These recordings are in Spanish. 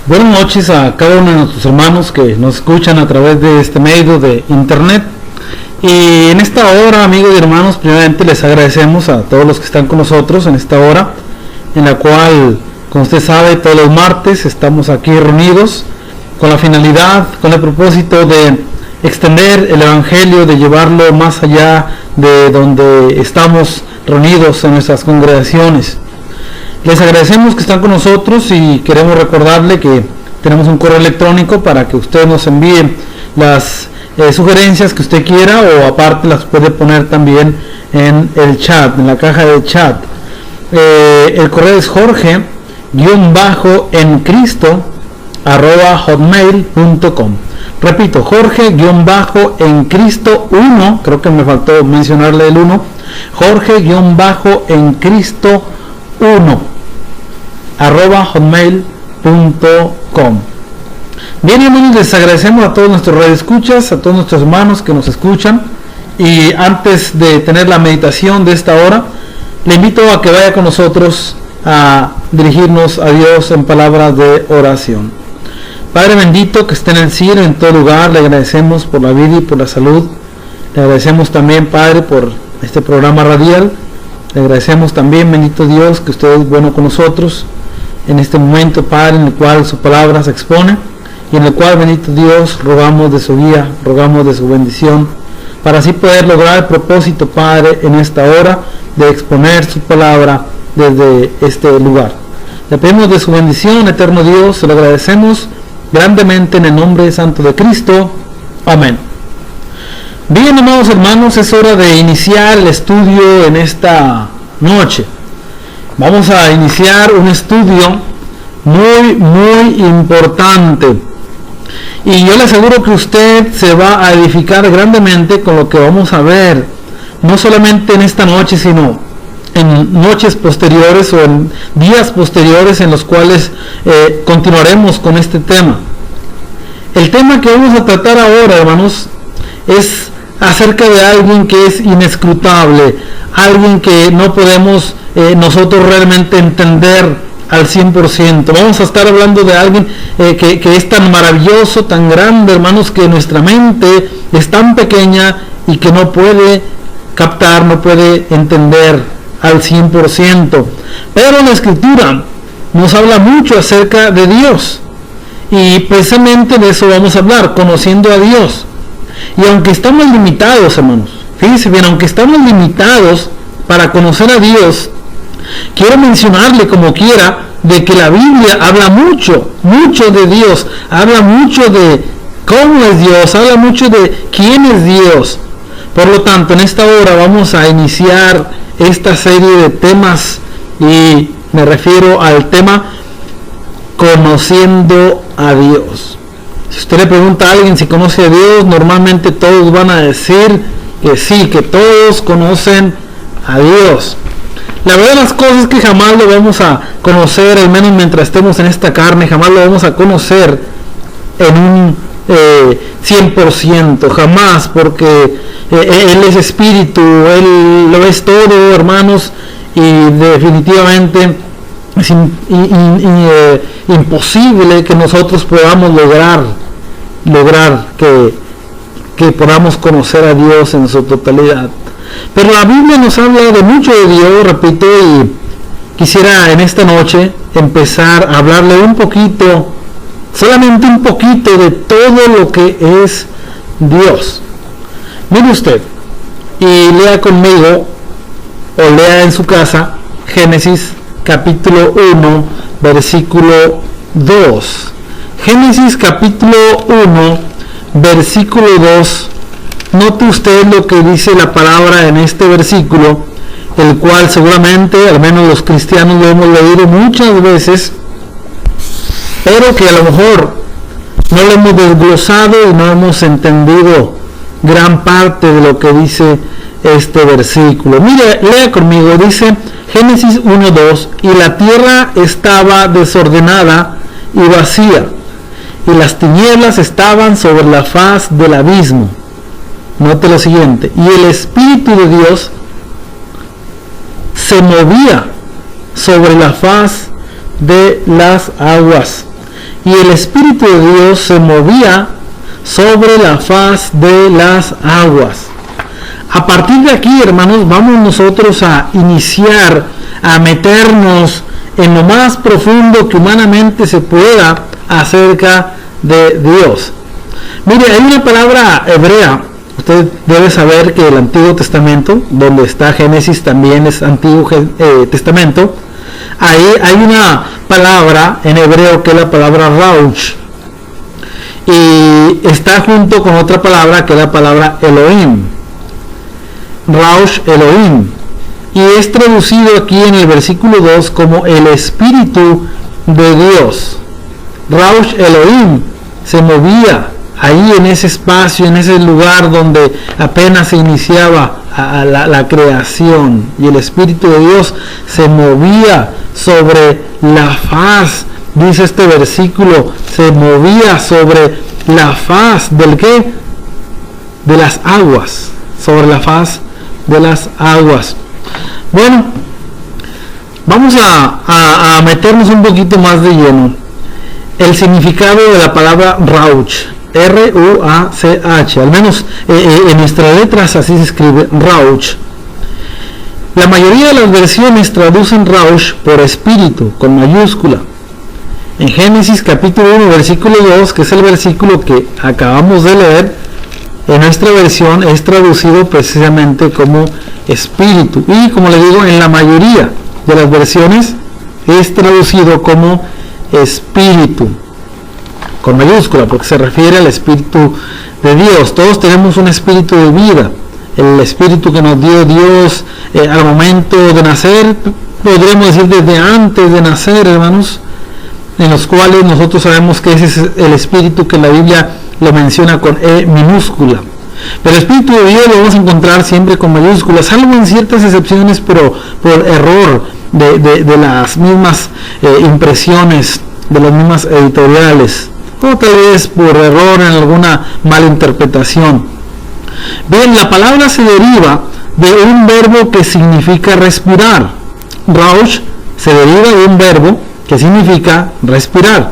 Buenas noches a cada uno de nuestros hermanos que nos escuchan a través de este medio de internet. Y en esta hora, amigos y hermanos, primeramente les agradecemos a todos los que están con nosotros en esta hora, en la cual, como usted sabe, todos los martes estamos aquí reunidos con la finalidad, con el propósito de extender el Evangelio, de llevarlo más allá de donde estamos reunidos en nuestras congregaciones. Les agradecemos que están con nosotros y queremos recordarle que tenemos un correo electrónico para que usted nos envíe las sugerencias que usted quiera, o aparte las puede poner también en el chat, en la caja de chat. El correo es jorge-encristo@hotmail.com. Repito, jorge-encristo1, creo que me faltó mencionarle el 1, jorge-encristo1@hotmail.com. Bien, hermanos, les agradecemos a todos nuestros radioescuchas, a todos nuestros hermanos que nos escuchan. Y antes de tener la meditación de esta hora, le invito a que vaya con nosotros a dirigirnos a Dios en palabras de oración. Padre bendito que esté en el cielo, en todo lugar, le agradecemos por la vida y por la salud. Le agradecemos también, Padre, por este programa radial. Le agradecemos también, bendito Dios, que usted es bueno con nosotros en este momento, Padre, en el cual su palabra se expone, y en el cual, bendito Dios, rogamos de su guía, rogamos de su bendición, para así poder lograr el propósito, Padre, en esta hora, de exponer su palabra desde este lugar. Le pedimos de su bendición, eterno Dios, se lo agradecemos grandemente en el nombre santo de Cristo. Amén. Bien, amados hermanos, es hora de iniciar el estudio en esta noche. Vamos a iniciar un estudio muy importante. Y yo le aseguro que usted se va a edificar grandemente con lo que vamos a ver, no solamente en esta noche, sino en noches posteriores o en días posteriores en los cuales continuaremos con este tema. El tema que vamos a tratar ahora, hermanos, es acerca de alguien que es inescrutable, alguien que no podemos nosotros realmente entender al 100%. Vamos a estar hablando de alguien que es tan maravilloso, tan grande, hermanos, que nuestra mente es tan pequeña y que no puede captar, no puede entender al 100%. Pero la Escritura nos habla mucho acerca de Dios, y precisamente de eso vamos a hablar, conociendo a Dios. Y aunque estamos limitados, hermanos, fíjense bien, aunque estamos limitados para conocer a Dios, quiero mencionarle como quiera de que la Biblia habla mucho de Dios, habla mucho de cómo es Dios, habla mucho de quién es Dios. Por lo tanto, en esta hora vamos a iniciar esta serie de temas, y me refiero al tema conociendo a Dios. Si usted le pregunta a alguien si conoce a Dios, normalmente todos van a decir que sí, que todos conocen a Dios. La verdad de las cosas es que jamás lo vamos a conocer, al menos mientras estemos en esta carne, jamás lo vamos a conocer en un 100%, jamás, porque Él es espíritu, Él lo es todo, hermanos, y definitivamente es imposible que nosotros podamos lograr que podamos conocer a Dios en su totalidad. Pero la Biblia nos habla de mucho de Dios, repito, y quisiera en esta noche empezar a hablarle un poquito, solamente un poquito, de todo lo que es Dios. Mire usted, y lea conmigo, o lea en su casa, Génesis capítulo 1, versículo 2. Génesis capítulo 1, versículo 2. Note usted lo que dice la palabra en este versículo, el cual seguramente, al menos los cristianos, lo hemos leído muchas veces, pero que a lo mejor no lo hemos desglosado y no hemos entendido gran parte de lo que dice este versículo. Mire, lea conmigo, dice Génesis 1:2, y la tierra estaba desordenada y vacía, y las tinieblas estaban sobre la faz del abismo. Note lo siguiente, y el Espíritu de Dios se movía sobre la faz de las aguas. y el Espíritu de Dios se movía sobre la faz de las aguas. A partir de aquí, hermanos, vamos nosotros a iniciar, a meternos en lo más profundo que humanamente se pueda acerca de Dios. Mire, hay una palabra hebrea. Usted debe saber que el Antiguo Testamento, donde está Génesis, también es Antiguo Testamento. Ahí hay una palabra en hebreo que es la palabra Rauch. Y está junto con otra palabra que es la palabra Elohim. Rauch Elohim. Y es traducido aquí en el versículo 2 como el Espíritu de Dios. Rauch Elohim se movía ahí en ese espacio, en ese lugar donde apenas se iniciaba la creación, y el Espíritu de Dios se movía sobre la faz, dice este versículo, se movía sobre la faz del ¿qué? De las aguas, sobre la faz de las aguas. Bueno, vamos a meternos un poquito más de lleno. El significado de la palabra Rauch, R-U-A-C-H, al menos en nuestras letras así se escribe Rauch. La mayoría de las versiones traducen Rauch por espíritu, con mayúscula. En Génesis capítulo 1, versículo 2, que es el versículo que acabamos de leer, en nuestra versión es traducido precisamente como espíritu. Y como le digo, en la mayoría de las versiones es traducido como espíritu, con mayúscula, porque se refiere al Espíritu de Dios. Todos tenemos un espíritu de vida, el espíritu que nos dio Dios al momento de nacer, podríamos decir desde antes de nacer, hermanos, en los cuales nosotros sabemos que ese es el espíritu que la Biblia lo menciona con E minúscula. Pero el Espíritu de Dios lo vamos a encontrar siempre con mayúsculas, salvo en ciertas excepciones, pero por error de las mismas impresiones, de las mismas editoriales, o tal vez por error en alguna mala interpretación. Bien, la palabra se deriva de un verbo que significa respirar. Rauch se deriva de un verbo que significa respirar.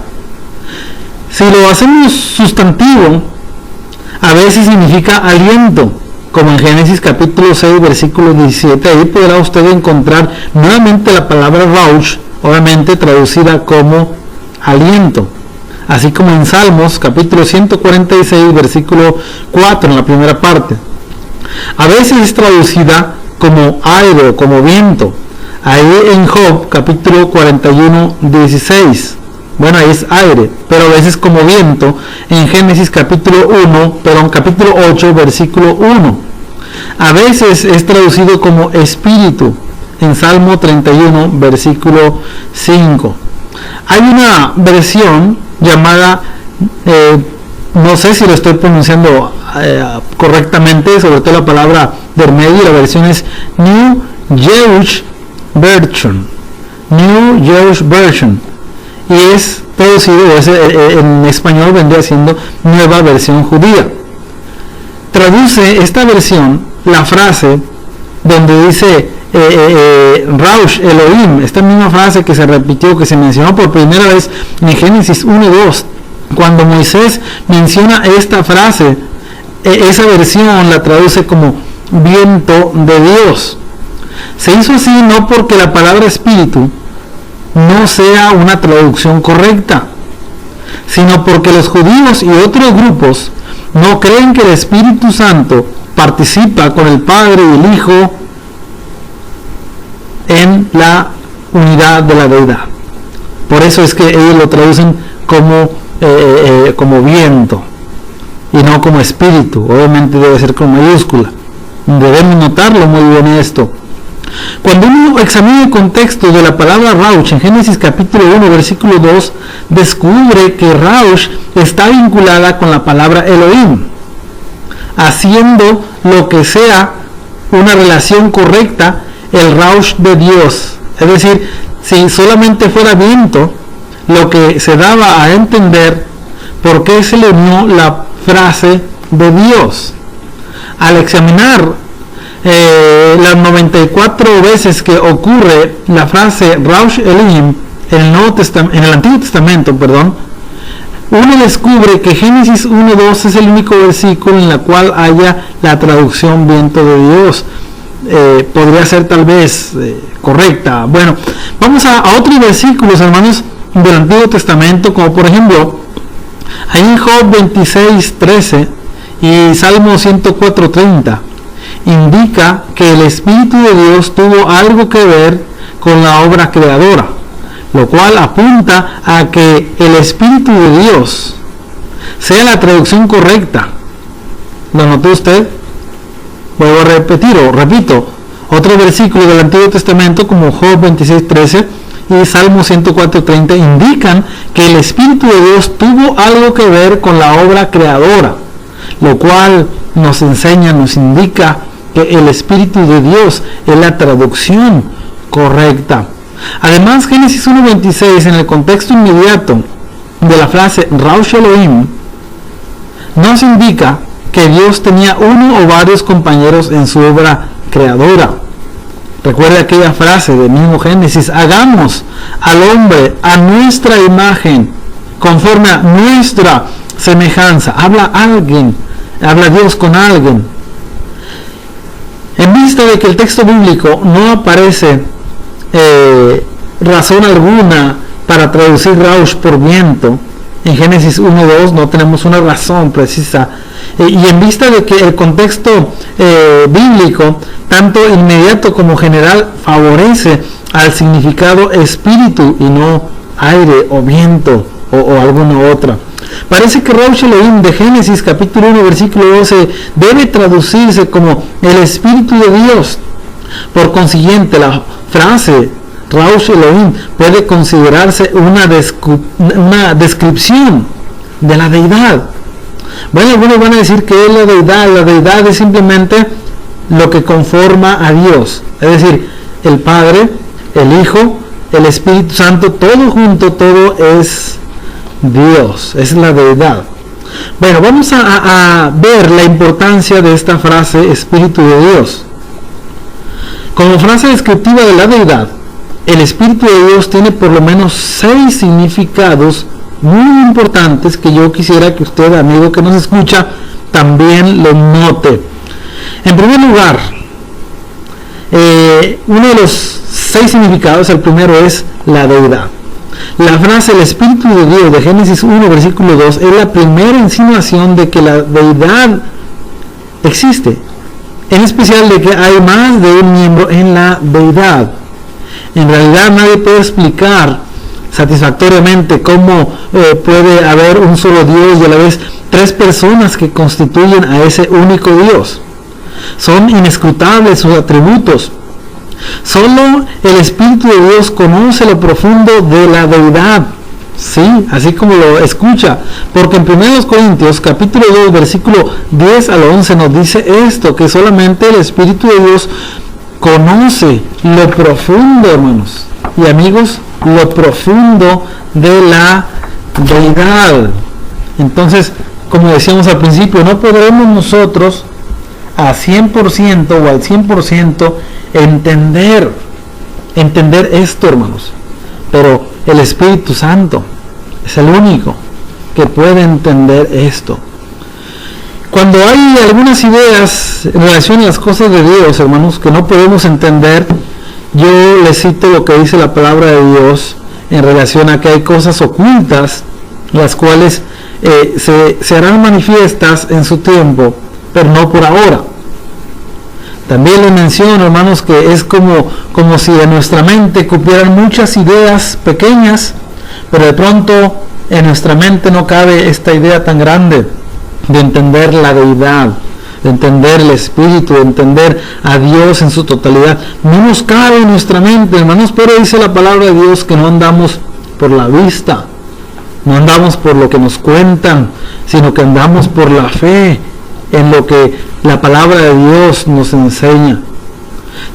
Si lo hacemos sustantivo, a veces significa aliento, como en Génesis capítulo 6, versículo 17. Ahí podrá usted encontrar nuevamente la palabra Rauch, obviamente traducida como aliento. Así como en Salmos capítulo 146, versículo 4, en la primera parte. A veces es traducida como aire o como viento. Ahí en Job capítulo 41, 16. Bueno, ahí es aire, pero a veces como viento en Génesis capítulo 8, versículo 1. A veces es traducido como espíritu en Salmo 31, versículo 5. Hay una versión llamada, no sé si lo estoy pronunciando correctamente, sobre todo la palabra del medio, la versión es New Jewish Version, y es traducido, en español vendría siendo Nueva Versión Judía. Traduce esta versión la frase donde dice Rauch Elohim, esta misma frase que se repitió, que se mencionó por primera vez en Génesis 1:2. Cuando Moisés menciona esta frase, esa versión la traduce como viento de Dios. Se hizo así no porque la palabra espíritu no sea una traducción correcta, sino porque los judíos y otros grupos no creen que el Espíritu Santo participa con el Padre y el Hijo en la unidad de la deidad. Por eso es que ellos lo traducen como viento y no como espíritu. Obviamente debe ser con mayúscula. Debemos notarlo muy bien esto. Cuando uno examina el contexto de la palabra Rauch en Génesis capítulo 1, versículo 2, descubre que Rauch está vinculada con la palabra Elohim, haciendo lo que sea una relación correcta el Rauch de Dios. Es decir, si solamente fuera viento, lo que se daba a entender por qué se le unió la frase de Dios. Al examinar las 94 veces que ocurre la frase Rauch Elohim en el Antiguo Testamento, uno descubre que Génesis 1:2 es el único versículo en el cual haya la traducción viento de Dios. Podría ser tal vez correcta. Bueno, vamos a otros versículos, hermanos, del Antiguo Testamento, como por ejemplo, ahí en Job 26:13 y Salmo 104:30, indica que el Espíritu de Dios tuvo algo que ver con la obra creadora, lo cual apunta a que el Espíritu de Dios sea la traducción correcta. ¿Lo notó usted? Vuelvo a repito, otro versículo del Antiguo Testamento como Job 26:13 y Salmo 104:30 indican que el Espíritu de Dios tuvo algo que ver con la obra creadora, lo cual nos enseña, nos indica que el Espíritu de Dios es la traducción correcta. Además, Génesis 1:26, en el contexto inmediato de la frase Raush Elohim, nos indica que Dios tenía uno o varios compañeros en su obra creadora. Recuerda aquella frase del mismo Génesis: hagamos al hombre a nuestra imagen, conforme a nuestra semejanza. Habla Dios con alguien. En vista de que el texto bíblico no aparece razón alguna para traducir Raush por viento, en Génesis 1:2 no tenemos una razón precisa, y en vista de que el contexto bíblico, tanto inmediato como general, favorece al significado espíritu y no aire o viento o alguna otra. Parece que Raush Elohim de Génesis capítulo 1 versículo 12 debe traducirse como el Espíritu de Dios. Por consiguiente, la frase Raush Elohim puede considerarse una descripción de la deidad. Bueno, algunos van a decir que es la deidad es simplemente lo que conforma a Dios, es decir, el Padre, el Hijo, el Espíritu Santo, todo junto, todo es Dios, es la deidad. Bueno, vamos a ver la importancia de esta frase Espíritu de Dios. Como frase descriptiva de la deidad, el Espíritu de Dios tiene por lo menos 6 significados muy importantes que yo quisiera que usted, amigo que nos escucha, también lo note. En primer lugar, uno de los 6 significados, el primero es la deidad. La frase el Espíritu de Dios de Génesis 1 versículo 2 es la primera insinuación de que la deidad existe, en especial de que hay más de un miembro en la deidad. En realidad nadie puede explicar satisfactoriamente cómo puede haber un solo Dios y a la vez 3 personas que constituyen a ese único Dios. Son inescrutables sus atributos. Solo el Espíritu de Dios conoce lo profundo de la deidad. Sí, así como lo escucha, porque en 1 Corintios capítulo 2 versículo 10 al 11 nos dice esto, que solamente el Espíritu de Dios conoce lo profundo, hermanos y amigos, lo profundo de la deidad. Entonces, como decíamos al principio, no podremos nosotros a 100% o al 100% entender esto, hermanos, pero el Espíritu Santo es el único que puede entender esto. Cuando hay algunas ideas en relación a las cosas de Dios, hermanos, que no podemos entender, yo les cito lo que dice la palabra de Dios en relación a que hay cosas ocultas, las cuales se harán manifiestas en su tiempo, pero no por ahora. También les menciono, hermanos, que es como si de nuestra mente cupieran muchas ideas pequeñas, pero de pronto en nuestra mente no cabe esta idea tan grande de entender la deidad, de entender el Espíritu, de entender a Dios en su totalidad. No nos cabe en nuestra mente, hermanos, pero dice la palabra de Dios que no andamos por la vista, no andamos por lo que nos cuentan, sino que andamos por la fe en lo que la palabra de Dios nos enseña.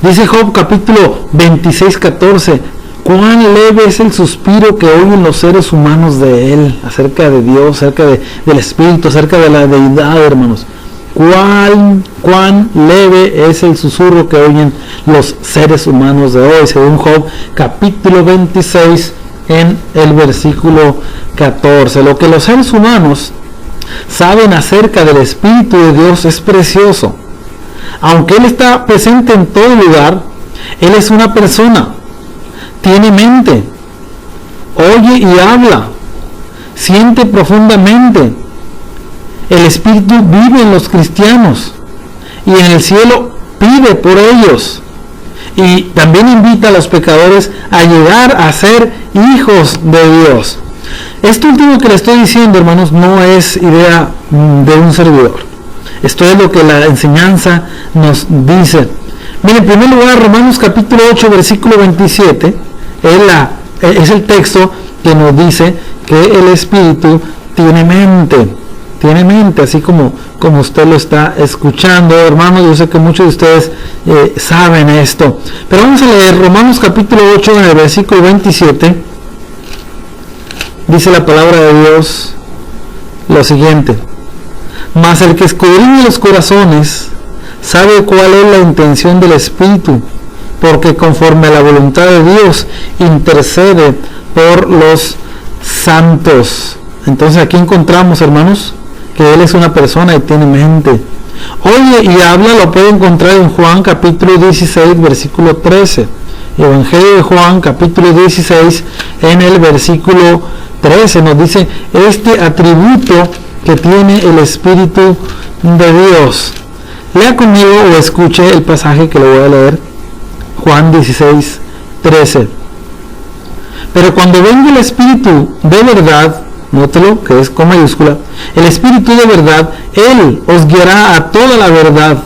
Dice Job capítulo 26:14, cuán leve es el suspiro que oyen los seres humanos de él, acerca de Dios, acerca del Espíritu, acerca de la deidad, hermanos. Cuán leve es el susurro que oyen los seres humanos de hoy, según Job capítulo 26 en el versículo 14. Lo que los seres humanos saben acerca del Espíritu de Dios es precioso. Aunque Él está presente en todo lugar, Él es una persona, tiene mente, oye y habla, siente profundamente. El Espíritu vive en los cristianos y en el cielo pide por ellos. Y también invita a los pecadores a llegar a ser hijos de Dios. Esto último que le estoy diciendo, hermanos, no es idea de un servidor. Esto es lo que la enseñanza nos dice. Mire, en primer lugar, Romanos capítulo 8, versículo 27, es el texto que nos dice que el Espíritu tiene mente, así como usted lo está escuchando, hermanos. Yo sé que muchos de ustedes saben esto. Pero vamos a leer Romanos capítulo 8, en el versículo 27. Dice la palabra de Dios lo siguiente: mas el que escudriña los corazones sabe cuál es la intención del Espíritu, porque conforme a la voluntad de Dios intercede por los santos. Entonces aquí encontramos, hermanos, que Él es una persona y tiene mente. Oye y habla, lo puede encontrar en Juan capítulo 16, versículo 13. Evangelio de Juan capítulo 16, en el versículo 13 nos dice este atributo que tiene el Espíritu de Dios. Lea conmigo o escuche el pasaje que le voy a leer. Juan 16, 13. Pero cuando venga el Espíritu de verdad, nótelo que es con mayúscula, el Espíritu de verdad, Él os guiará a toda la verdad,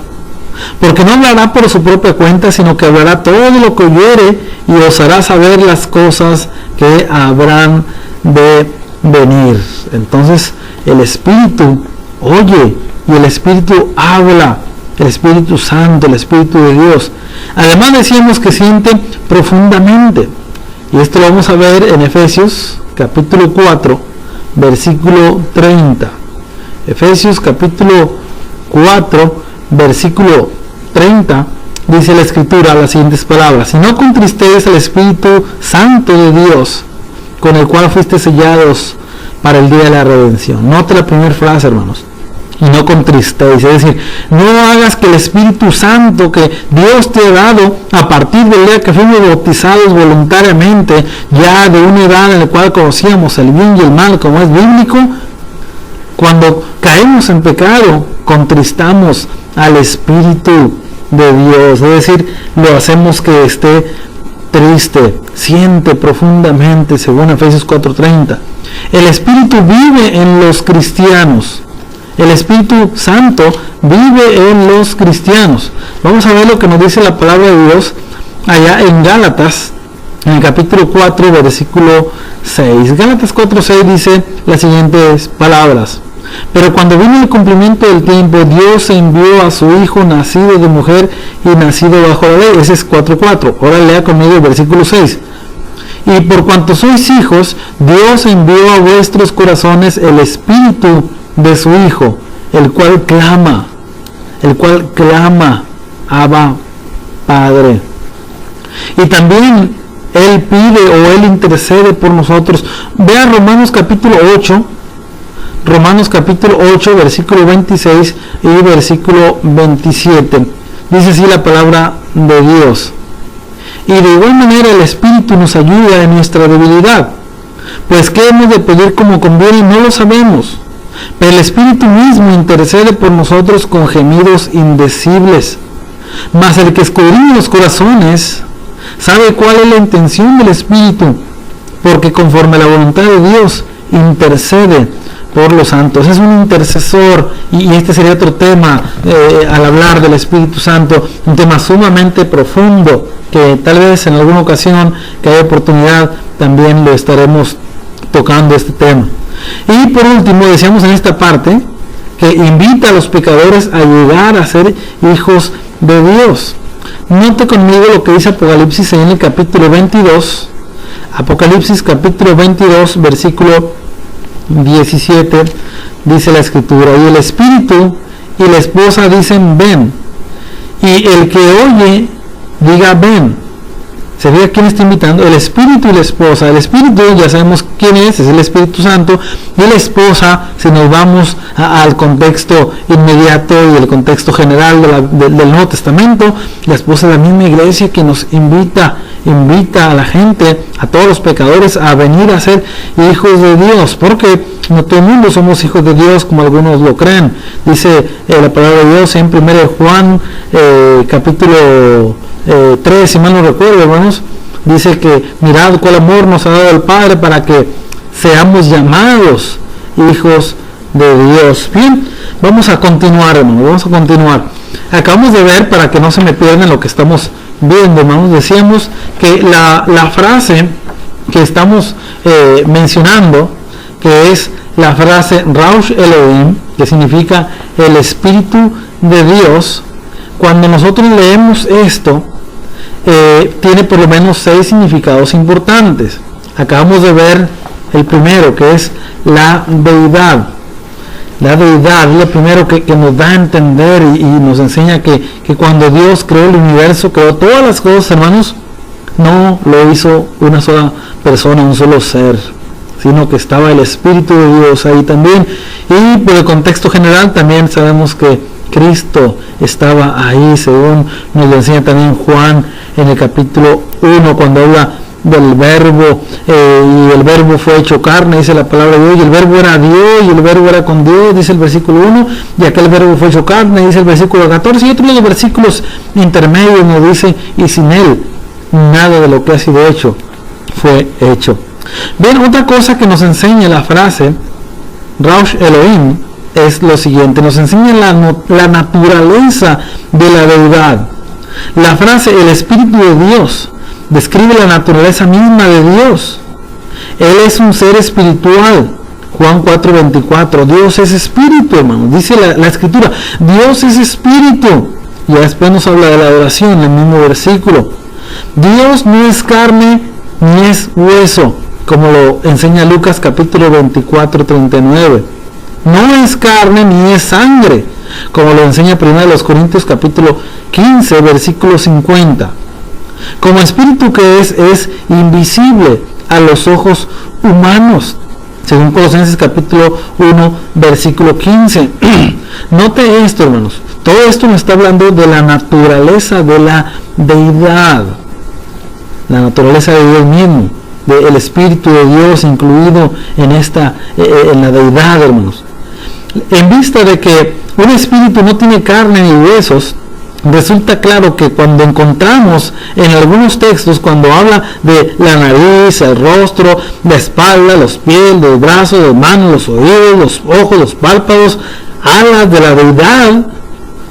porque no hablará por su propia cuenta, sino que hablará todo lo que oyere y os hará saber las cosas que habrán de venir. Entonces el Espíritu oye y el Espíritu habla, el Espíritu Santo, el Espíritu de Dios. Además decíamos que siente profundamente, y esto lo vamos a ver en Efesios capítulo 4, versículo 30. Efesios capítulo 4, versículo 30, dice la Escritura las siguientes palabras: y no contristéis al Espíritu Santo de Dios, con el cual fuiste sellados para el día de la redención. Note la primera frase, hermanos: y no contristéis, es decir, no hagas que el Espíritu Santo que Dios te ha dado a partir del día que fuimos bautizados voluntariamente, ya de una edad en la cual conocíamos el bien y el mal, como es bíblico, cuando caemos en pecado, contristamos al Espíritu de Dios, es decir, lo hacemos que esté triste, siente profundamente, según Efesios 4:30. El Espíritu vive en los cristianos. El Espíritu Santo vive en los cristianos. Vamos a ver lo que nos dice la palabra de Dios allá en Gálatas, en el capítulo 4, versículo 6. Gálatas 4:6 dice las siguientes palabras: pero cuando vino el cumplimiento del tiempo, Dios envió a su Hijo, nacido de mujer y nacido bajo la ley. Ese es 4:4. Ahora lea conmigo el versículo 6. Y por cuanto sois hijos, Dios envió a vuestros corazones el Espíritu de su Hijo, el cual clama, Abba, Padre. Y también Él pide o Él intercede por nosotros. Vea Romanos capítulo 8, versículo 26 y versículo 27. Dice así la palabra de Dios: y de igual manera el Espíritu nos ayuda en nuestra debilidad, pues qué hemos de pedir como conviene no lo sabemos, pero el Espíritu mismo intercede por nosotros con gemidos indecibles. Mas el que escudriña los corazones sabe cuál es la intención del Espíritu, porque conforme a la voluntad de Dios intercede por los santos. Es un intercesor, y este sería otro tema al hablar del Espíritu Santo, un tema sumamente profundo que tal vez en alguna ocasión que haya oportunidad también lo estaremos tocando este tema. Y por último decíamos en esta parte que invita a los pecadores a llegar a ser hijos de Dios. Note conmigo lo que dice Apocalipsis en el capítulo 22, Apocalipsis capítulo 22, versículo 17, dice la Escritura: y el Espíritu y la esposa dicen ven, y el que oye diga ven, Se ve a quién está invitando, el Espíritu y la esposa. El Espíritu ya sabemos quién es el Espíritu Santo, y la esposa, si nos vamos al contexto inmediato y el contexto general del Nuevo Testamento, la esposa es la misma iglesia que nos invita a la gente, a todos los pecadores, a venir a ser hijos de Dios, porque no todo el mundo somos hijos de Dios como algunos lo creen. Dice la palabra de Dios en 1 Juan capítulo 3, si mal no recuerdo, hermanos, dice que mirad cuál amor nos ha dado el Padre para que seamos llamados hijos de Dios. Bien, vamos a continuar, hermanos, vamos a continuar. Acabamos de ver, para que no se me pierdan lo que estamos viendo, hermanos, decíamos que la frase que estamos mencionando, que es la frase Raush Elohim, que significa el Espíritu de Dios, cuando nosotros leemos esto, tiene por lo menos 6 significados importantes. Acabamos de ver el primero, que es la deidad. La deidad es lo primero que nos da a entender y nos enseña que cuando Dios creó el universo, creó todas las cosas, hermanos, no lo hizo una sola persona, un solo ser, sino que estaba el Espíritu de Dios ahí también. Y por el contexto general también sabemos que Cristo estaba ahí, según nos lo enseña también Juan en el capítulo 1, cuando habla del verbo, y el verbo fue hecho carne, dice la palabra de Dios, y el verbo era Dios, y el verbo era con Dios, dice el versículo 1, y aquel verbo fue hecho carne, dice el versículo 14, y otros de los versículos intermedios nos dice, y sin él, nada de lo que ha sido hecho, fue hecho. Bien, otra cosa que nos enseña la frase, Raush Elohim, es lo siguiente, nos enseña la naturaleza de la deidad. La frase, el Espíritu de Dios, describe la naturaleza misma de Dios. Él es un ser espiritual. Juan 4:24. Dios es espíritu, hermano. Dice la escritura. Dios es espíritu. Y después nos habla de la adoración en el mismo versículo. Dios no es carne ni es hueso, como lo enseña Lucas capítulo 24:39. No es carne ni es sangre, como lo enseña 1 Corintios capítulo 15, versículo 50. Como espíritu que es invisible a los ojos humanos, según Colosenses capítulo 1, versículo 15. Note esto, hermanos. Todo esto nos está hablando de la naturaleza de la deidad. La naturaleza de Dios mismo, del Espíritu de Dios incluido en la deidad, hermanos. En vista de que un espíritu no tiene carne ni huesos, resulta claro que cuando encontramos en algunos textos, cuando habla de la nariz, el rostro, la espalda, los pies, los brazos, las manos, los oídos, los ojos, los párpados, alas de la deidad,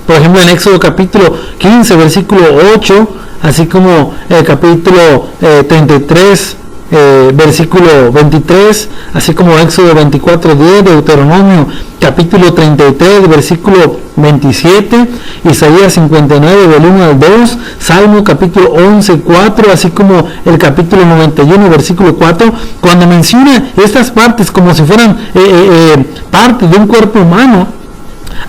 por ejemplo en Éxodo capítulo 15, versículo 8, así como el capítulo 33, versículo 23, así como Éxodo 24:10, Deuteronomio capítulo 33, versículo 27, Isaías 59, del 1 al 2, Salmo capítulo 11:4, así como el capítulo 91, versículo 4, cuando menciona estas partes como si fueran parte de un cuerpo humano,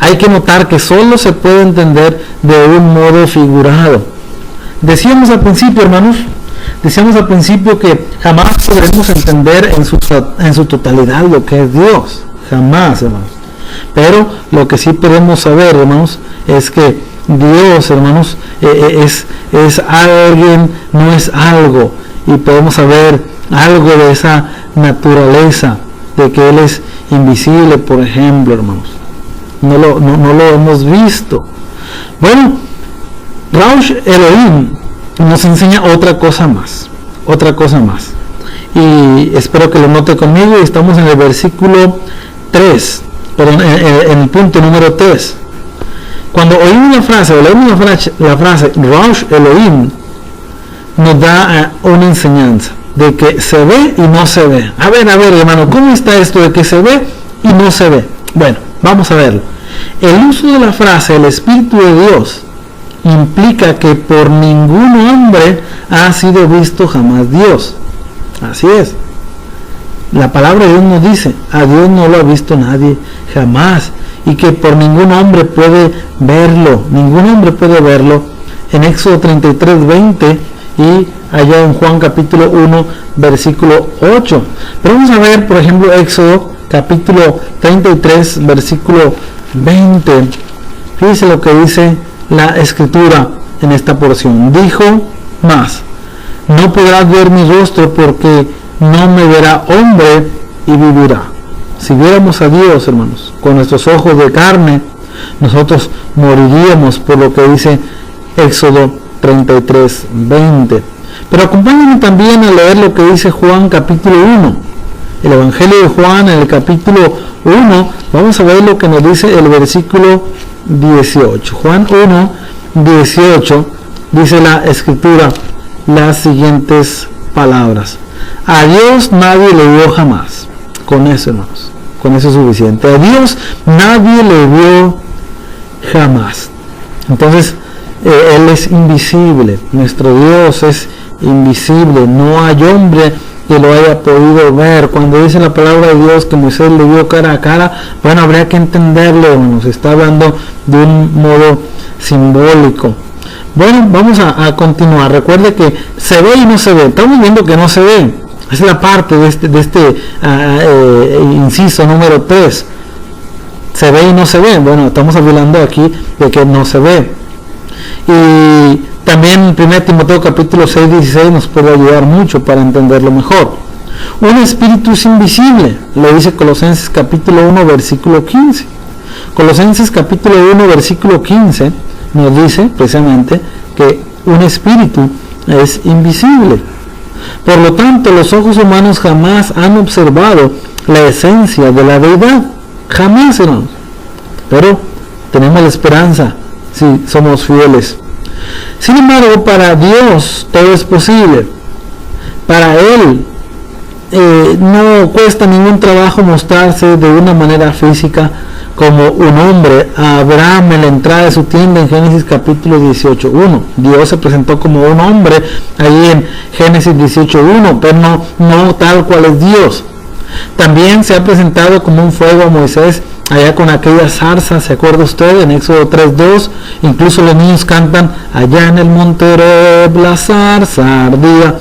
hay que notar que solo se puede entender de un modo figurado. Decíamos al principio, hermanos, que jamás podremos entender en su totalidad lo que es Dios. Jamás, hermanos. Pero lo que sí podemos saber, hermanos, es que Dios, hermanos, es alguien, no es algo. Y podemos saber algo de esa naturaleza, de que Él es invisible, por ejemplo, hermanos. No lo hemos visto. Bueno, Raush Elohim nos enseña otra cosa más, y espero que lo note conmigo. Estamos en el versículo 3, perdón, en el punto número 3. Cuando oímos la frase Raush Elohim, nos da una enseñanza de que se ve y no se ve. A ver, hermano, ¿cómo está esto de que se ve y no se ve? Bueno, vamos a verlo. El uso de la frase el Espíritu de Dios implica que por ningún hombre ha sido visto jamás Dios. Así es. La palabra de Dios nos dice, a Dios no lo ha visto nadie jamás, y que por ningún hombre puede verlo. En Éxodo 33:20 y allá en Juan capítulo 1 versículo 8. Pero vamos a ver, por ejemplo, Éxodo capítulo 33 versículo 20. Fíjese lo que dice la escritura en esta porción. Dijo más: no podrás ver mi rostro porque no me verá hombre y vivirá. Si viéramos a Dios, hermanos, con nuestros ojos de carne, nosotros moriríamos, por lo que dice Éxodo 33, 20. Pero acompáñenme también a leer lo que dice Juan capítulo 1. El Evangelio de Juan, en el capítulo 1, vamos a ver lo que nos dice el versículo 18. Juan 1, 18, dice la escritura las siguientes palabras: a Dios nadie le vio jamás. Con eso, hermanos, con eso es suficiente. A Dios nadie le vio jamás. Entonces, Él es invisible, nuestro Dios es invisible, no hay hombre que lo haya podido ver. Cuando dice la palabra de Dios que Moisés le vio cara a cara, bueno, habría que entenderlo, nos está hablando de un modo simbólico. Bueno, vamos a continuar. Recuerde que se ve y no se ve. Estamos viendo que no se ve. Esa es la parte de este inciso número 3. Se ve y no se ve. Bueno, estamos hablando aquí de que no se ve. Y también 1 Timoteo capítulo 6, 16 nos puede ayudar mucho para entenderlo mejor. Un espíritu es invisible, lo dice Colosenses capítulo 1 versículo 15. Colosenses capítulo 1 versículo 15 nos dice precisamente que un espíritu es invisible. Por lo tanto, los ojos humanos jamás han observado la esencia de la deidad. Jamás, hermanos. Pero tenemos la esperanza si somos fieles. Sin embargo, para Dios todo es posible. Para Él no cuesta ningún trabajo mostrarse de una manera física como un hombre. A Abraham, en la entrada de su tienda en Génesis capítulo 18:1, Dios se presentó como un hombre ahí en Génesis 18:1, pero no tal cual es Dios. También se ha presentado como un fuego a Moisés allá con aquella zarza, ¿se acuerda usted? En Éxodo 3:2, incluso los niños cantan: allá en el monte Horeb la zarza ardía.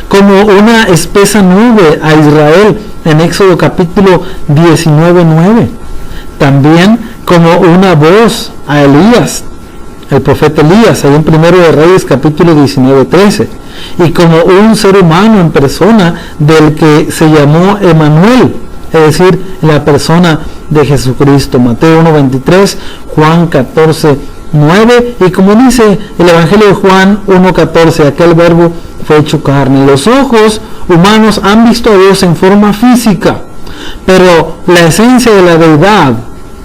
Como una espesa nube a Israel en Éxodo capítulo 19:9. También como una voz a Elías, el profeta Elías, ahí en 1 de Reyes capítulo 19:13. Y como un ser humano en persona del que se llamó Emanuel, es decir, la persona de Jesucristo. Mateo 1:23, Juan 14:9, y como dice el Evangelio de Juan 1:14, aquel verbo fue hecho carne. Los ojos humanos han visto a Dios en forma física, pero la esencia de la deidad,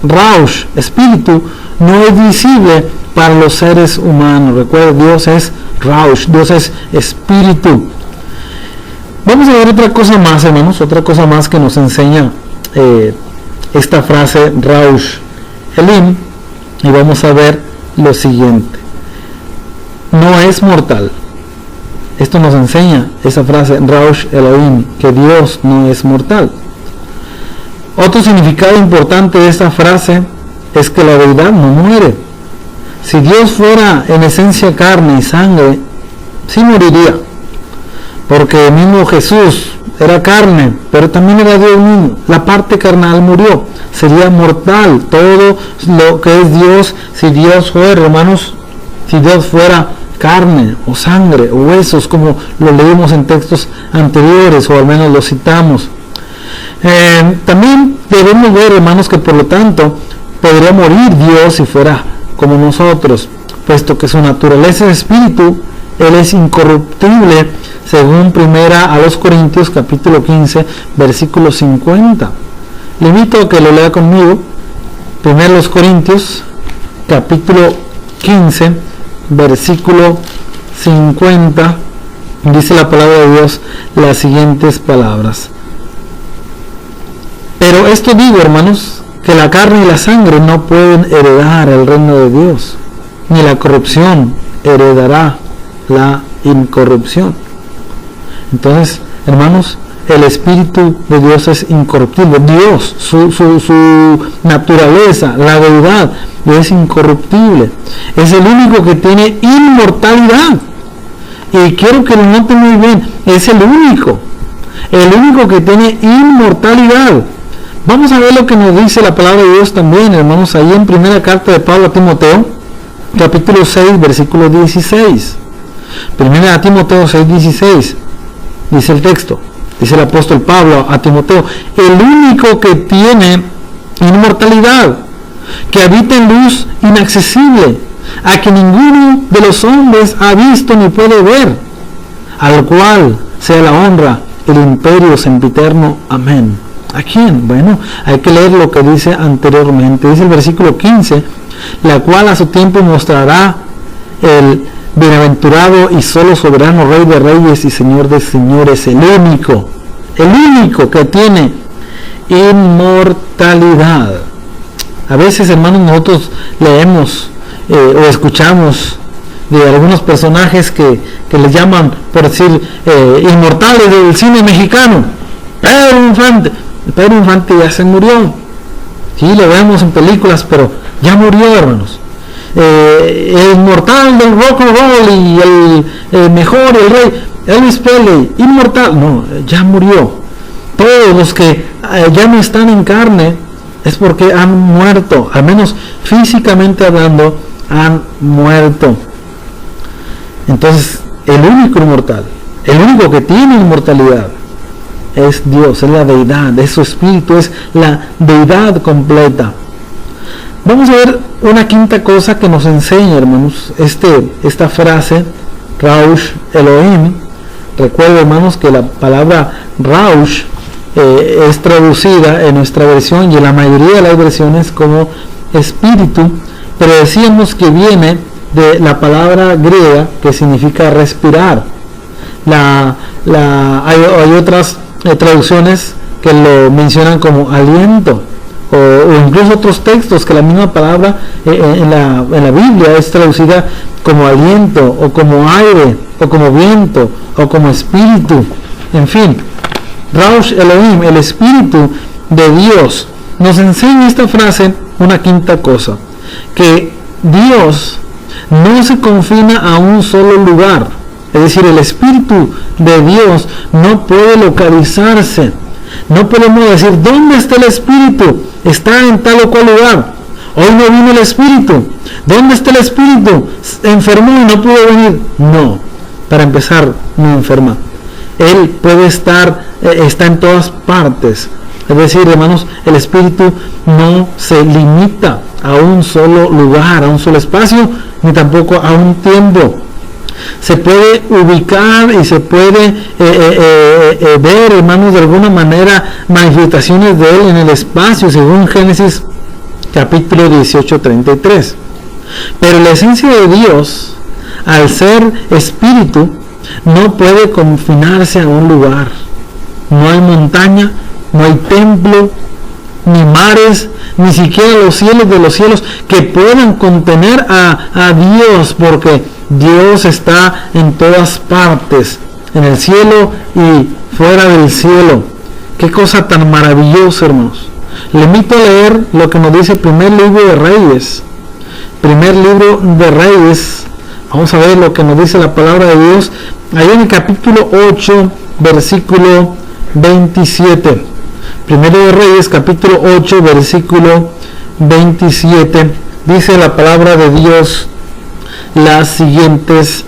Raush, espíritu, no es visible para los seres humanos. Recuerda, Dios es Raush, Dios es espíritu. Vamos a ver otra cosa más, hermanos, otra cosa más que nos enseña esta frase Raush Elim, y vamos a ver lo siguiente: no es mortal. Esto nos enseña esa frase Raush Elohim, que Dios no es mortal. Otro significado importante de esta frase es que la deidad no muere. Si Dios fuera en esencia carne y sangre, sí moriría, porque el mismo Jesús era carne, pero también era Dios mismo. La parte carnal murió, sería mortal. Todo lo que es Dios, si Dios fuera, hermanos, si Dios fuera carne o sangre o huesos, como lo leímos en textos anteriores, o al menos lo citamos. También debemos ver, hermanos, que por lo tanto podría morir Dios si fuera como nosotros, puesto que su naturaleza es espíritu. Él es incorruptible, según 1 Corintios capítulo 15 versículo 50. Le invito a que lo lea conmigo. 1 Corintios capítulo 15 versículo 50, dice la palabra de Dios las siguientes palabras: pero esto digo, hermanos, que la carne y la sangre no pueden heredar el reino de Dios, ni la corrupción heredará la incorrupción. Entonces, hermanos, el Espíritu de Dios es incorruptible. Dios, su naturaleza, la deidad, es incorruptible. Es el único que tiene inmortalidad. Y quiero que lo noten muy bien, es el único que tiene inmortalidad. Vamos a ver lo que nos dice la palabra de Dios también, hermanos, ahí en primera carta de Pablo a Timoteo, capítulo 6, versículo 16. Primera Timoteo 6, 16, dice el texto, dice el apóstol Pablo a Timoteo, el único que tiene inmortalidad, que habita en luz inaccesible, a que ninguno de los hombres ha visto ni puede ver, al cual sea la honra, el imperio sempiterno. Amén. ¿A quién? Bueno, hay que leer lo que dice anteriormente. Dice el versículo 15, la cual a su tiempo mostrará el bienaventurado y solo soberano Rey de Reyes y Señor de Señores, el único que tiene inmortalidad. A veces, hermanos, nosotros leemos o escuchamos de algunos personajes que les llaman, por decir, inmortales del cine mexicano. Pedro Infante ya se murió. Sí, lo vemos en películas, pero ya murió, hermanos. El inmortal del rock and roll y el mejor, el rey, Elvis Presley, inmortal, no, ya murió. Todos los que ya no están en carne es porque han muerto, al menos físicamente hablando, han muerto. Entonces, el único inmortal, el único que tiene inmortalidad, es Dios, es la deidad, es su espíritu, es la deidad completa. Vamos a ver una quinta cosa que nos enseña, hermanos, esta frase, Raush Elohim. Recuerden, hermanos, que la palabra Raush es traducida en nuestra versión y en la mayoría de las versiones como espíritu, pero decíamos que viene de la palabra griega que significa respirar. Hay otras traducciones que lo mencionan como aliento, o incluso otros textos que la misma palabra en la Biblia es traducida como aliento, o como aire, o como viento, o como espíritu. En fin, Raush Elohim, el espíritu de Dios, nos enseña esta frase una quinta cosa, que Dios no se confina a un solo lugar. Es decir, el Espíritu de Dios no puede localizarse. No podemos decir, ¿dónde está el Espíritu? Está en tal o cual lugar. Hoy no vino el Espíritu. ¿Dónde está el Espíritu? Enfermó y no pudo venir. No, para empezar, no enferma. Él puede estar, está en todas partes. Es decir, hermanos, el Espíritu no se limita a un solo lugar, a un solo espacio, ni tampoco a un tiempo. Se puede ubicar y se puede ver, hermanos, de alguna manera manifestaciones de Él en el espacio, según Génesis capítulo 18:33. Pero la esencia de Dios, al ser espíritu, no puede confinarse a un lugar. No hay montaña, no hay templo, ni mares, ni siquiera los cielos de los cielos que puedan contener a Dios, porque Dios está en todas partes, en el cielo y fuera del cielo. Qué cosa tan maravillosa, hermanos. Le invito a leer lo que nos dice el primer libro de Reyes. Primer libro de Reyes. Vamos a ver lo que nos dice la palabra de Dios. Ahí en el capítulo 8, versículo 27. Primero de Reyes, capítulo 8, versículo 27. Dice la palabra de Dios las siguientes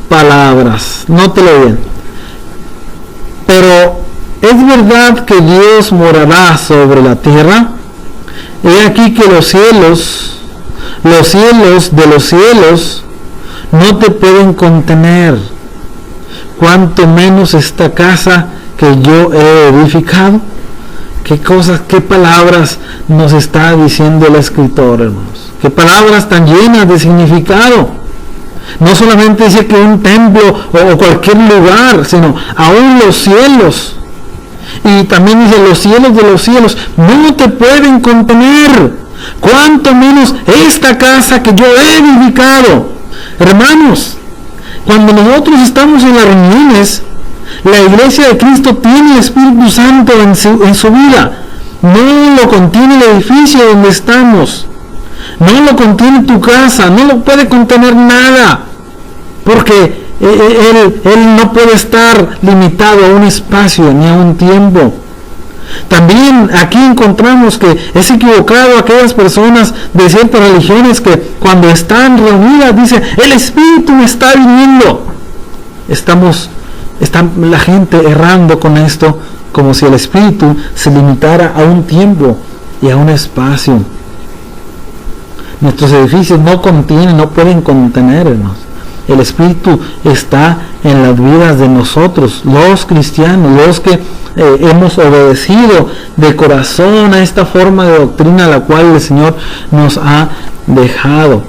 palabras. Nótelo bien. Pero ¿es verdad que Dios morará sobre la tierra? He aquí que los cielos de los cielos no te pueden contener, cuanto menos esta casa que yo he edificado. Qué cosas, qué palabras nos está diciendo el escritor, hermanos. Qué palabras tan llenas de significado. No solamente dice que un templo o cualquier lugar, sino aún los cielos. Y también dice, los cielos de los cielos no te pueden contener, cuanto menos esta casa que yo he edificado. Hermanos, cuando nosotros estamos en las reuniones, la iglesia de Cristo tiene el Espíritu Santo en su vida. No lo contiene el edificio donde estamos. No lo contiene tu casa. No lo puede contener nada. Porque Él no puede estar limitado a un espacio ni a un tiempo. También aquí encontramos que es equivocado aquellas personas de ciertas religiones que cuando están reunidas dicen, el Espíritu me está viniendo. Está la gente errando con esto, como si el Espíritu se limitara a un tiempo y a un espacio. Nuestros edificios no pueden contenernos. El Espíritu está en las vidas de nosotros, los cristianos, los que hemos obedecido de corazón a esta forma de doctrina a la cual el Señor nos ha dejado.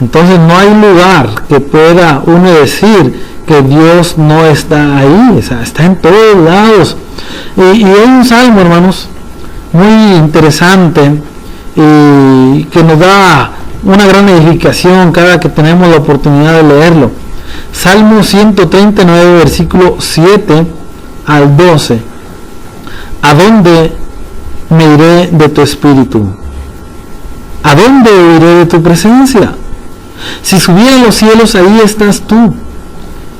Entonces no hay lugar que pueda uno decir que Dios no está ahí, o sea, está en todos lados. Y hay un salmo, hermanos, muy interesante y que nos da una gran edificación cada que tenemos la oportunidad de leerlo. Salmo 139, versículo 7 al 12. ¿A dónde me iré de tu espíritu? ¿A dónde huiré de tu presencia? Si subiera a los cielos, ahí estás tú.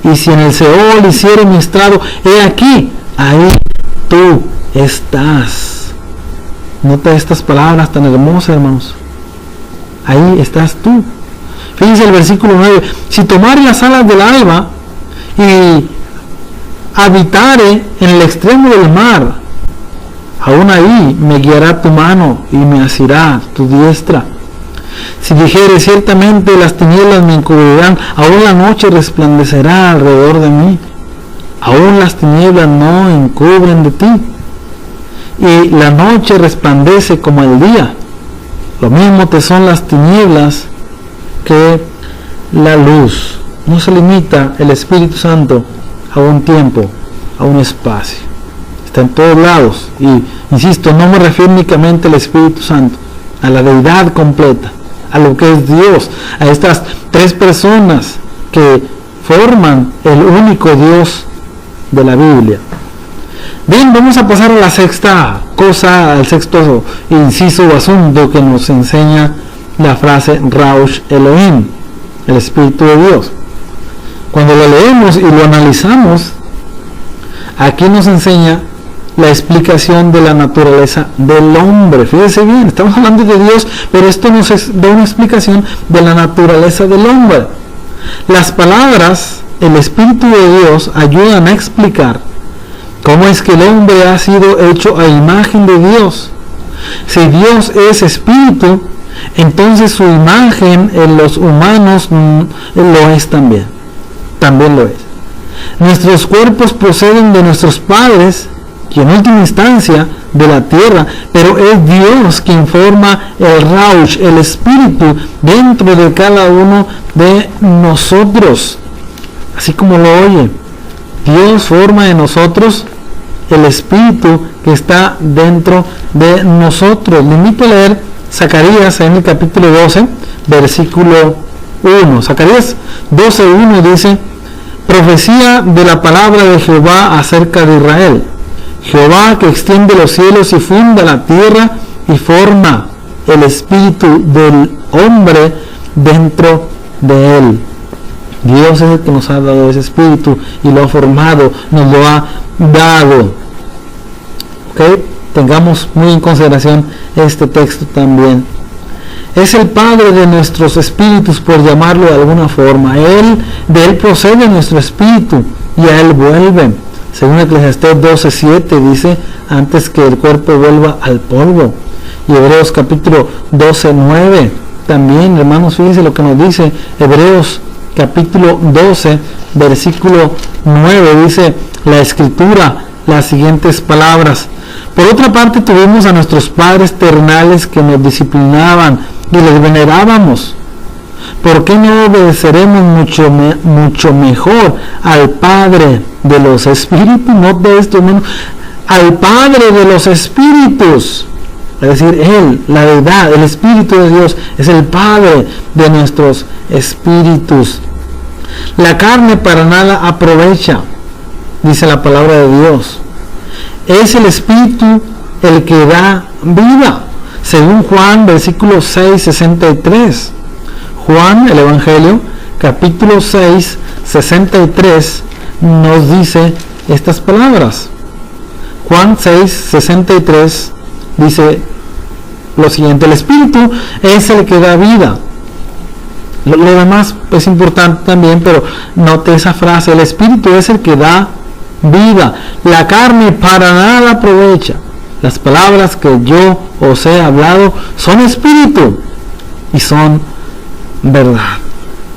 Y si en el Seol hiciere mi estrado, he aquí, ahí tú estás. Nota estas palabras tan hermosas, hermanos. Ahí estás tú. Fíjense el versículo 9. Si tomare las alas del alba y habitare en el extremo del mar, aún ahí me guiará tu mano y me asirá tu diestra. Si dijere, ciertamente las tinieblas me encubrirán, aún la noche resplandecerá alrededor de mí. Aún las tinieblas no encubren de ti, y la noche resplandece como el día. Lo mismo te son las tinieblas que la luz. No se limita el Espíritu Santo a un tiempo, a un espacio. Está en todos lados. Y, insisto, no me refiero únicamente al Espíritu Santo, a la deidad completa, a lo que es Dios, a estas tres personas que forman el único Dios de la Biblia. Bien, vamos a pasar a la sexta cosa, al sexto inciso o asunto que nos enseña la frase Raush Elohim, el Espíritu de Dios. Cuando lo leemos y lo analizamos, aquí nos enseña la explicación de la naturaleza del hombre. Fíjense bien, estamos hablando de Dios, pero esto nos da una explicación de la naturaleza del hombre. Las palabras, el Espíritu de Dios, ayudan a explicar cómo es que el hombre ha sido hecho a imagen de Dios. Si Dios es Espíritu, entonces su imagen en los humanos lo es también. También lo es. Nuestros cuerpos proceden de nuestros padres, y en última instancia de la tierra, pero es Dios quien forma el Raush, el Espíritu, dentro de cada uno de nosotros. Así como lo oye, Dios forma en nosotros el Espíritu que está dentro de nosotros. Le invito a leer Zacarías en el capítulo 12, versículo 1. Zacarías 12:1 dice: profecía de la palabra de Jehová acerca de Israel. Jehová que extiende los cielos y funda la tierra y forma el espíritu del hombre dentro de él. Dios es el que nos ha dado ese espíritu y lo ha formado, nos lo ha dado. ¿Ok? Tengamos muy en consideración este texto también. Es el Padre de nuestros espíritus, por llamarlo de alguna forma. De Él procede nuestro espíritu y a Él vuelve. Según Eclesiastés 12:7 dice, antes que el cuerpo vuelva al polvo. Y Hebreos capítulo 12:9 también, hermanos, fíjense lo que nos dice Hebreos capítulo 12, versículo 9, dice la Escritura las siguientes palabras: por otra parte tuvimos a nuestros padres terrenales que nos disciplinaban y les venerábamos. ¿Por qué no obedeceremos mucho mejor al Padre de los Espíritus? Note esto, hermano. Al Padre de los Espíritus. Es decir, Él, la deidad, el Espíritu de Dios, es el Padre de nuestros espíritus. La carne para nada aprovecha, dice la palabra de Dios. Es el Espíritu el que da vida. Según Juan, versículo 6:63. Juan, el Evangelio, capítulo 6, 63 nos dice estas palabras. Juan 6, 63 dice lo siguiente: el Espíritu es el que da vida. Lo demás es importante también, pero note esa frase: el Espíritu es el que da vida. La carne para nada aprovecha. Las palabras que yo os he hablado son espíritu y son verdad.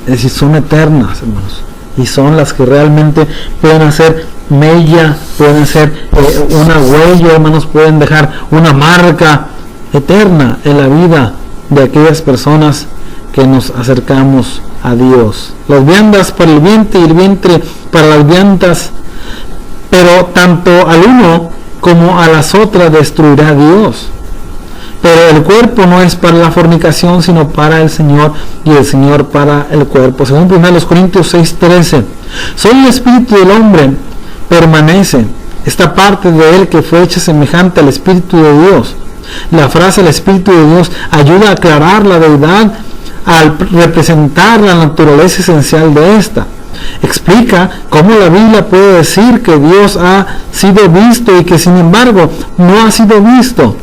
Es decir, son eternas, hermanos, y son las que realmente pueden hacer mella, pueden hacer una huella, hermanos, pueden dejar una marca eterna en la vida de aquellas personas que nos acercamos a Dios. Las viandas para el vientre y el vientre para las viandas, pero tanto al uno como a las otras destruirá Dios. Pero el cuerpo no es para la fornicación, sino para el Señor, y el Señor para el cuerpo. Según 1 Corintios 6:13, solo el espíritu del hombre permanece, esta parte de él que fue hecha semejante al Espíritu de Dios. La frase el Espíritu de Dios ayuda a aclarar la deidad al representar la naturaleza esencial de esta. Explica cómo la Biblia puede decir que Dios ha sido visto y que sin embargo no ha sido visto.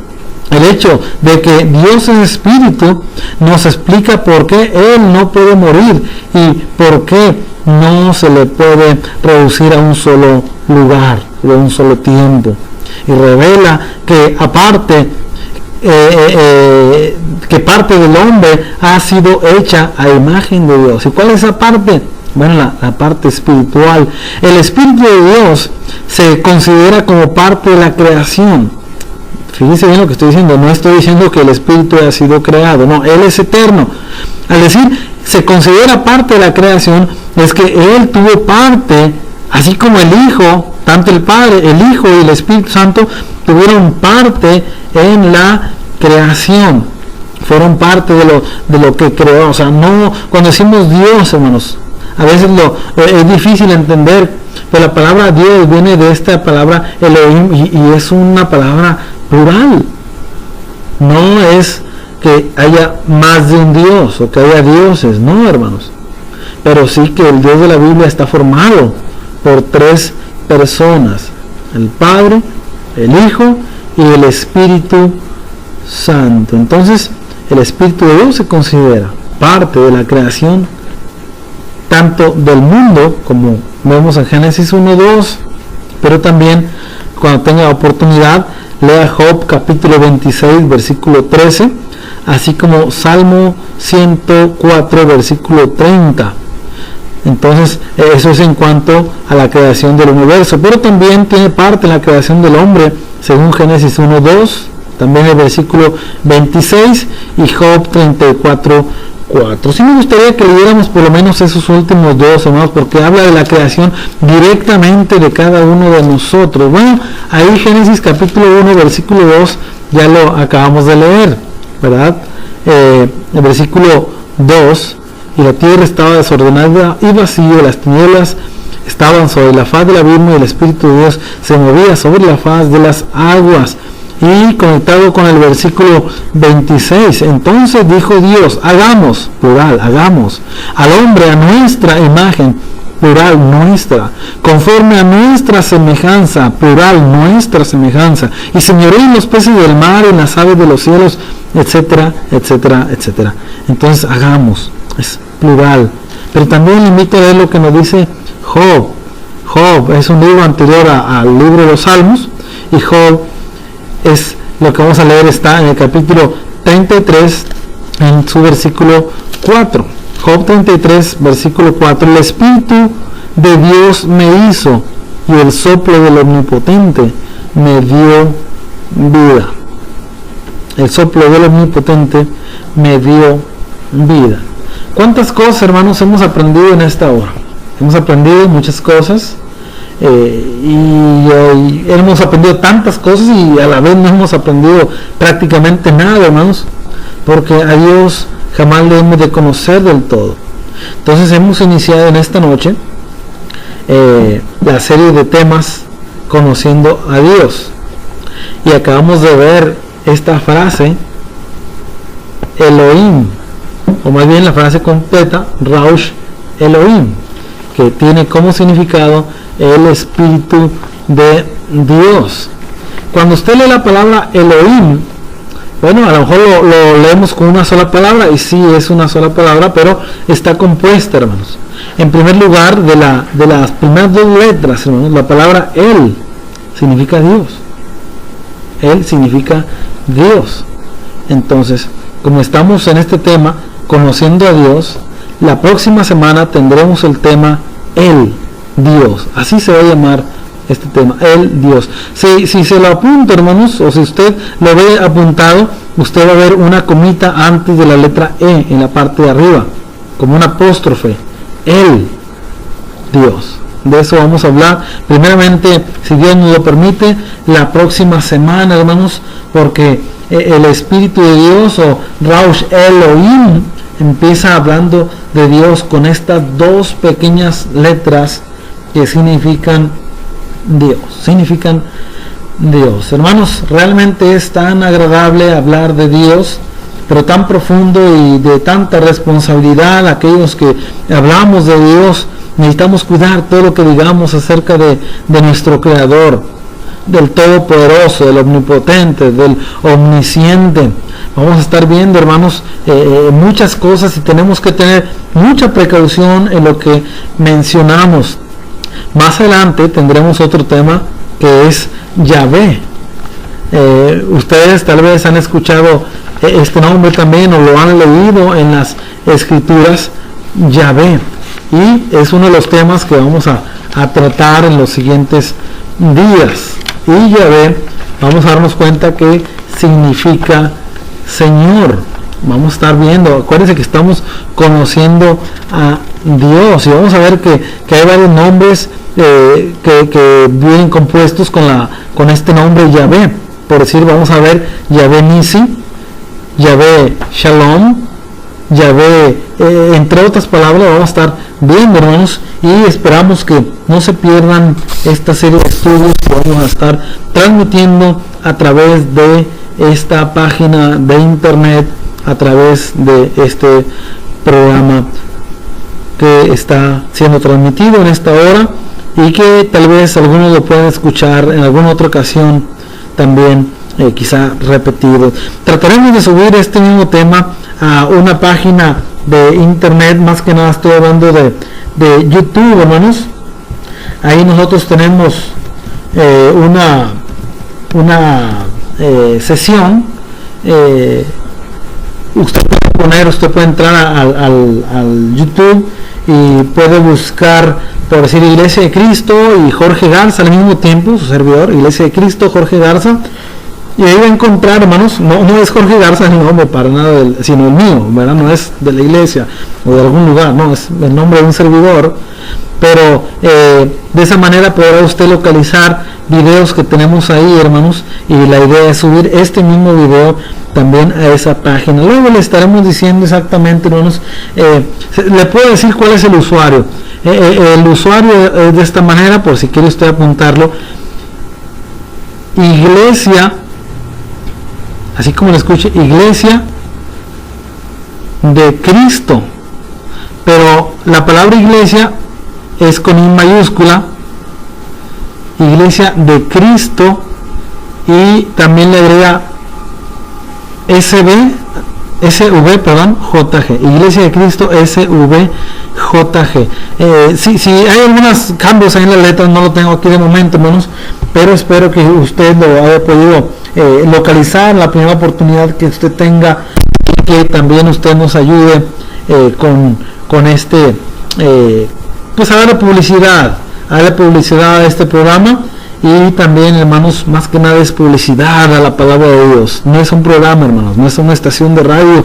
El hecho de que Dios es espíritu nos explica por qué Él no puede morir y por qué no se le puede reducir a un solo lugar o a un solo tiempo. Y revela que aparte que parte del hombre ha sido hecha a imagen de Dios. ¿Y cuál es esa parte? Bueno, la parte espiritual. El Espíritu de Dios se considera como parte de la creación. Fíjense bien lo que estoy diciendo. No estoy diciendo que el Espíritu haya sido creado. No, Él es eterno. Al decir se considera parte de la creación, es que Él tuvo parte, así como el Hijo, tanto el Padre, el Hijo y el Espíritu Santo tuvieron parte en la creación. Fueron parte de lo que creó. O sea, no, cuando decimos Dios, hermanos, a veces es difícil entender, pero la palabra Dios viene de esta palabra Elohim y es una palabra plural. No es que haya más de un Dios o que haya dioses, no, hermanos. Pero sí que el Dios de la Biblia está formado por tres personas: el Padre, el Hijo y el Espíritu Santo. Entonces, el Espíritu de Dios se considera parte de la creación, tanto del mundo, como vemos en Génesis 1:2, pero también, cuando tenga oportunidad, lea Job capítulo 26, versículo 13, así como Salmo 104, versículo 30. Entonces, eso es en cuanto a la creación del universo, pero también tiene parte en la creación del hombre, según Génesis 1:2, también el versículo 26 y Job 34, 4. Sí me gustaría que leyéramos por lo menos esos últimos dos, hermanos, porque habla de la creación directamente de cada uno de nosotros. Bueno, ahí Génesis capítulo 1, versículo 2, ya lo acabamos de leer, ¿verdad? El versículo 2, y la tierra estaba desordenada y vacío, las tinieblas estaban sobre la faz del abismo y el Espíritu de Dios se movía sobre la faz de las aguas. Y conectado con el versículo 26, entonces dijo Dios, hagamos, plural, hagamos, al hombre a nuestra imagen, plural, nuestra, conforme a nuestra semejanza, plural, nuestra semejanza, y señoreen en los peces del mar, en las aves de los cielos, etcétera, etcétera, etcétera. Entonces hagamos, es plural. Pero también le invito a ver lo que nos dice Job. Job es un libro anterior al libro de los Salmos, y Job es lo que vamos a leer, está en el capítulo 33, en su versículo 4. Job 33, versículo 4. El Espíritu de Dios me hizo y el soplo del Omnipotente me dio vida. El soplo del Omnipotente me dio vida. ¿Cuántas cosas, hermanos, hemos aprendido en esta hora? Hemos aprendido muchas cosas. Y hemos aprendido tantas cosas y a la vez no hemos aprendido prácticamente nada, hermanos, porque a Dios jamás le hemos de conocer del todo. Entonces hemos iniciado en esta noche la serie de temas conociendo a Dios, y acabamos de ver esta frase Elohim, o más bien la frase completa, Raush Elohim. que tiene como significado el Espíritu de Dios. Cuando usted lee la palabra Elohim, bueno, a lo mejor lo leemos con una sola palabra, y sí es una sola palabra, pero está compuesta, hermanos. En primer lugar, de las primeras dos letras, hermanos, la palabra El significa Dios. El significa Dios. Entonces, como estamos en este tema, conociendo a Dios, la próxima semana tendremos el tema El Dios. Así se va a llamar este tema, El Dios. Si se lo apunta, hermanos, o si usted lo ve apuntado, usted va a ver una comita antes de la letra E en la parte de arriba, como un apóstrofe. El Dios. De eso vamos a hablar primeramente, si Dios nos lo permite, la próxima semana, hermanos, porque el Espíritu de Dios, o Raush Elohim, empieza hablando de Dios con estas dos pequeñas letras que significan Dios. Hermanos, realmente es tan agradable hablar de Dios, pero tan profundo y de tanta responsabilidad. Aquellos que hablamos de Dios, necesitamos cuidar todo lo que digamos acerca de nuestro Creador, del Todopoderoso, del Omnipotente, del Omnisciente. Vamos a estar viendo, hermanos, muchas cosas, y tenemos que tener mucha precaución en lo que mencionamos. Más adelante tendremos otro tema que es Yahvé. Ustedes tal vez han escuchado este nombre también, o lo han leído en las Escrituras, Yahvé. Y es uno de los temas que vamos a tratar en los siguientes días. Y Yahvé, vamos a darnos cuenta que significa Señor. Vamos a estar viendo, acuérdense que estamos conociendo a Dios, y vamos a ver que hay varios nombres que vienen compuestos con este nombre Yahvé. Por decir, vamos a ver Yahvé Nisi, Yahvé Shalom, Yahvé, entre otras palabras. Vamos a estar viendo, hermanos, y esperamos que no se pierdan esta serie de estudios que vamos a estar transmitiendo a través de esta página de internet, a través de este programa que está siendo transmitido en esta hora, y que tal vez algunos lo puedan escuchar en alguna otra ocasión también, quizá repetido. Trataremos de subir este mismo tema a una página de internet. Más que nada estoy hablando de YouTube, hermanos. Ahí nosotros tenemos una sesión. Usted puede entrar al YouTube y puede buscar, por decir, Iglesia de Cristo y Jorge Garza al mismo tiempo, su servidor, Iglesia de Cristo, Jorge Garza, y ahí va a encontrar, hermanos, no es Jorge Garza el nombre para nada, sino el mío, ¿verdad? No es de la iglesia o de algún lugar, no, es el nombre de un servidor, pero de esa manera podrá usted localizar videos que tenemos ahí, hermanos, y la idea es subir este mismo video también a esa página. Luego le estaremos diciendo exactamente, hermanos, le puedo decir cuál es el usuario. El usuario es de esta manera, por si quiere usted apuntarlo: Iglesia, así como le escuche, Iglesia de Cristo, pero la palabra iglesia es con I mayúscula, Iglesia de Cristo, y también le agrega SV, JG, Iglesia de Cristo SVJG. Si hay algunos cambios ahí en las letras, no lo tengo aquí de momento, hermanos, pero espero que usted lo haya podido localizar en la primera oportunidad que usted tenga, y que también usted nos ayude con este, pues a darle publicidad a este programa. Y también, hermanos, más que nada es publicidad a la palabra de Dios. No es un programa, hermanos, no es una estación de radio,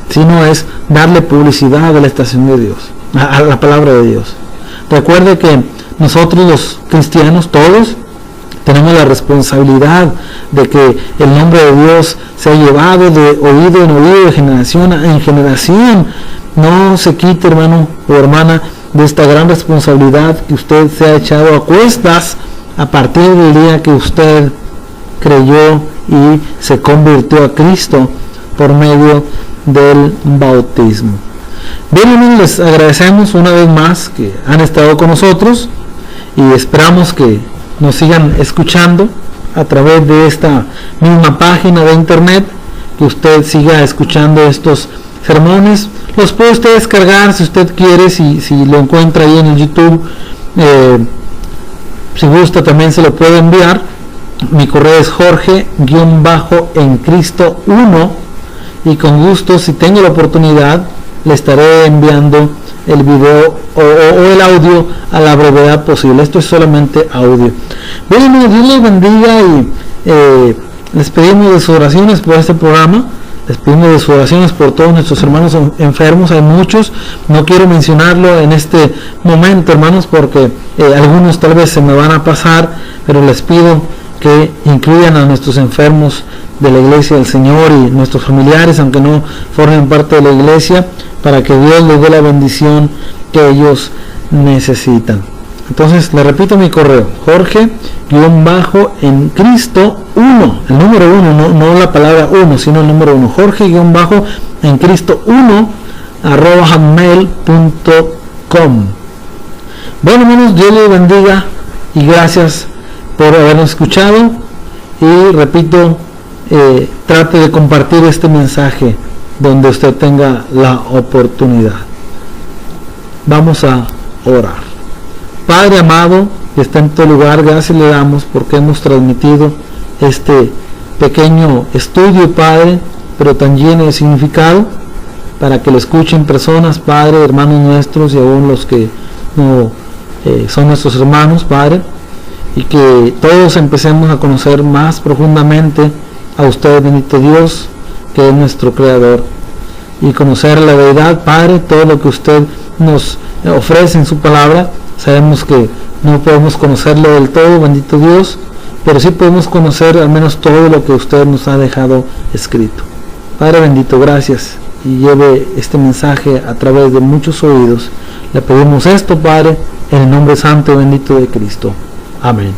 sino es darle publicidad a la estación de Dios, a la palabra de Dios. Recuerde que nosotros los cristianos, todos, tenemos la responsabilidad de que el nombre de Dios sea llevado de oído en oído, de generación en generación. No se quite, hermano o hermana, de esta gran responsabilidad que usted se ha echado a cuestas a partir del día que usted creyó y se convirtió a Cristo por medio del bautismo. Bien, hermanos, les agradecemos una vez más que han estado con nosotros y esperamos que nos sigan escuchando a través de esta misma página de internet, que usted siga escuchando estos sermones. Los puede usted descargar si usted quiere, si lo encuentra ahí en el YouTube. Si gusta también se lo puede enviar. Mi correo es Jorge-en-Cristo1 y con gusto, si tengo la oportunidad, le estaré enviando el video o el audio a la brevedad posible. Esto es solamente audio. Bueno, Dios les bendiga y les pedimos de sus oraciones por este programa. Les pedimos de sus oraciones por todos nuestros hermanos enfermos. Hay muchos, no quiero mencionarlo en este momento, hermanos, porque algunos tal vez se me van a pasar, pero les pido que incluyan a nuestros enfermos de la iglesia del Señor y nuestros familiares, aunque no formen parte de la iglesia, para que Dios les dé la bendición que ellos necesitan. Entonces, le repito mi correo, Jorge-en-Cristo1, el número 1, no la palabra 1, sino el número 1, Jorge-en-Cristo1 @mail.com. Bueno, hermanos, Dios les bendiga y gracias por habernos escuchado, y repito, trate de compartir este mensaje donde usted tenga la oportunidad. Vamos a orar. Padre amado, que está en todo lugar, gracias le damos porque hemos transmitido este pequeño estudio, Padre, pero tan lleno de significado, para que lo escuchen personas, Padre, hermanos nuestros y aún los que no son nuestros hermanos, Padre, y que todos empecemos a conocer más profundamente a usted, bendito Dios, que es nuestro Creador, y conocer la verdad, Padre, todo lo que usted nos ofrece en su palabra. Sabemos que no podemos conocerlo del todo, bendito Dios, pero sí podemos conocer al menos todo lo que usted nos ha dejado escrito. Padre bendito, gracias, y lleve este mensaje a través de muchos oídos. Le pedimos esto, Padre, en el nombre santo y bendito de Cristo. Amén.